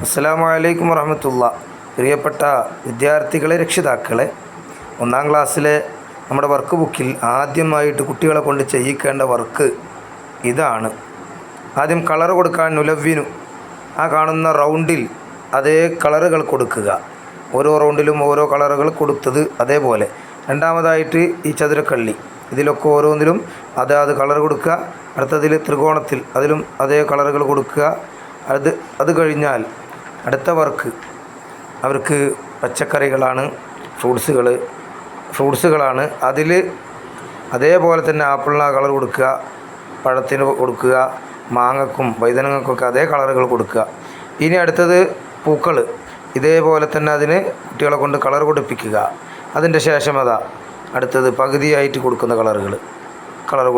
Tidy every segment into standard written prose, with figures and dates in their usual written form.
അസ്സലാമു അലൈക്കും വറഹ്മത്തുള്ളാഹി. പ്രിയപ്പെട്ട വിദ്യാർത്ഥികളെ, രക്ഷിതാക്കളെ, 1-ാം ക്ലാസ്സിലെ നമ്മുടെ വർക്ക് ബുക്കിൽ ആദ്യമായിട്ട് കുട്ടികളെ കൊണ്ട് ചെയ്യിക്കേണ്ട വർക്ക് ഇതാണ്. ആദ്യം കളർ കൊടുക്കാൻ നുലവ്വിനു, ആ കാണുന്ന റൗണ്ടിൽ അതേ കളറുകൾ കൊടുക്കുക. ഓരോ റൗണ്ടിലും ഓരോ കളറുകൾ കൊടുത്തത് അതേപോലെ. രണ്ടാമതായിട്ട് ഈ ചതുരക്കള്ളി, ഇതിലൊക്കെ ഓരോന്നിലും അതാത് കളർ കൊടുക്കുക. അടുത്തതിൽ ത്രികോണത്തിൽ, അതിലും അതേ കളറുകൾ കൊടുക്കുക. അത് കഴിഞ്ഞാൽ അടുത്ത വർക്ക് അവർക്ക് പച്ചക്കറികളാണ്, ഫ്രൂട്ട്സുകളാണ്. അതിൽ അതേപോലെ തന്നെ ആപ്പിളിന് കളർ കൊടുക്കുക, പഴത്തിന് കൊടുക്കുക, മാങ്ങക്കും വൈതനങ്ങൾക്കൊക്കെ അതേ കളറുകൾ കൊടുക്കുക. ഇനി അടുത്തത് പൂക്കൾ, ഇതേപോലെ തന്നെ അതിന് കുട്ടികളെ കൊണ്ട് കളർ കൊടുപ്പിക്കുക. അതിൻ്റെ ശേഷം അടുത്തത് പകുതിയായിട്ട് കൊടുക്കുന്ന കളർ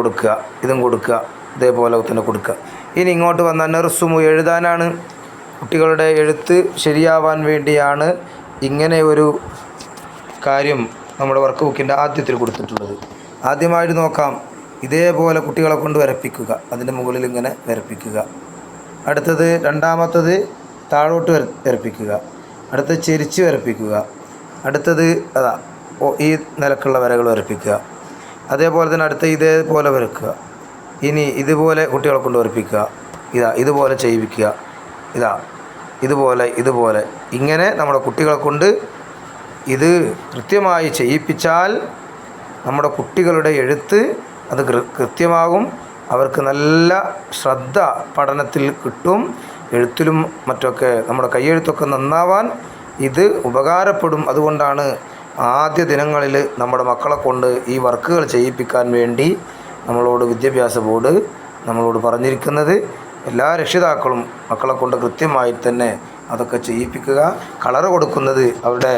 കൊടുക്കുക, ഇതും കൊടുക്കുക, ഇതേപോലെ തന്നെ കൊടുക്കുക. ഇനി ഇങ്ങോട്ട് വന്നാൽ നെർസുമു, എഴുതാനാണ്. കുട്ടികളുടെ എഴുത്ത് ശരിയാവാൻ വേണ്ടിയാണ് ഇങ്ങനെ ഒരു കാര്യം നമ്മുടെ വർക്ക് ബുക്കിൻ്റെ ആദ്യത്തിൽ കൊടുത്തിട്ടുള്ളത്. ആദ്യമായിട്ട് നോക്കാം. ഇതേപോലെ കുട്ടികളെ കൊണ്ട് വരപ്പിക്കുക, അതിൻ്റെ മുകളിൽ ഇങ്ങനെ വരപ്പിക്കുക. അടുത്തത് രണ്ടാമത്തത് താഴോട്ട് വരപ്പിക്കുക. അടുത്തത് ചെരിച്ച് വരപ്പിക്കുക. അടുത്തത് ഈ നിലക്കുള്ള വരകൾ വരപ്പിക്കുക. അതേപോലെ തന്നെ അടുത്ത ഇതേപോലെ വരക്കുക. ഇനി ഇതുപോലെ കുട്ടികളെ കൊണ്ട് വരപ്പിക്കുക. ഇതുപോലെ ചെയ്യിപ്പിക്കുക. ഇതുപോലെ ഇങ്ങനെ നമ്മുടെ കുട്ടികളെ കൊണ്ട് ഇത് കൃത്യമായി ചെയ്യിപ്പിച്ചാൽ നമ്മുടെ കുട്ടികളുടെ എഴുത്ത് അത് കൃത്യമാകും. അവർക്ക് നല്ല ശ്രദ്ധ പഠനത്തിൽ കിട്ടും. എഴുത്തിലും മറ്റൊക്കെ നമ്മുടെ കൈയെഴുത്തൊക്കെ നന്നാവാൻ ഇത് ഉപകാരപ്പെടും. അതുകൊണ്ടാണ് ആദ്യ ദിനങ്ങളിൽ നമ്മുടെ മക്കളെ കൊണ്ട് ഈ വർക്കുകൾ ചെയ്യിപ്പിക്കാൻ വേണ്ടി നമ്മളോട് വിദ്യാഭ്യാസ ബോർഡ് നമ്മളോട് പറഞ്ഞിരിക്കുന്നത്. എല്ലാ രക്ഷിതാക്കളും മക്കളെ കൊണ്ട് കൃത്യമായി തന്നെ അതൊക്കെ ചെയ്യിപ്പിക്കുക. കളർ കൊടുക്കുന്നത് അവരുടെ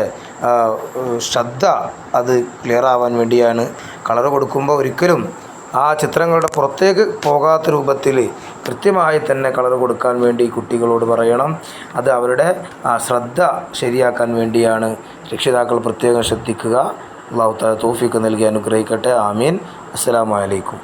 ശ്രദ്ധ അത് ക്ലിയർ ആവാൻ വേണ്ടിയാണ്. കളർ കൊടുക്കുമ്പോൾ ഒരിക്കലും ആ ചിത്രങ്ങളുടെ പുറത്തേക്ക് പോകാത്ത രൂപത്തിൽ കൃത്യമായി തന്നെ കളർ കൊടുക്കാൻ വേണ്ടി കുട്ടികളോട് പറയണം. അത് അവരുടെ ശ്രദ്ധ ശരിയാക്കാൻ വേണ്ടിയാണ്. രക്ഷിതാക്കൾ പ്രത്യേകം ശ്രദ്ധിക്കുക. അല്ലാഹു തആല തൗഫീഖ് നൽകി അനുഗ്രഹിക്കട്ടെ. ആമീൻ. അസ്സലാമു അലൈക്കും.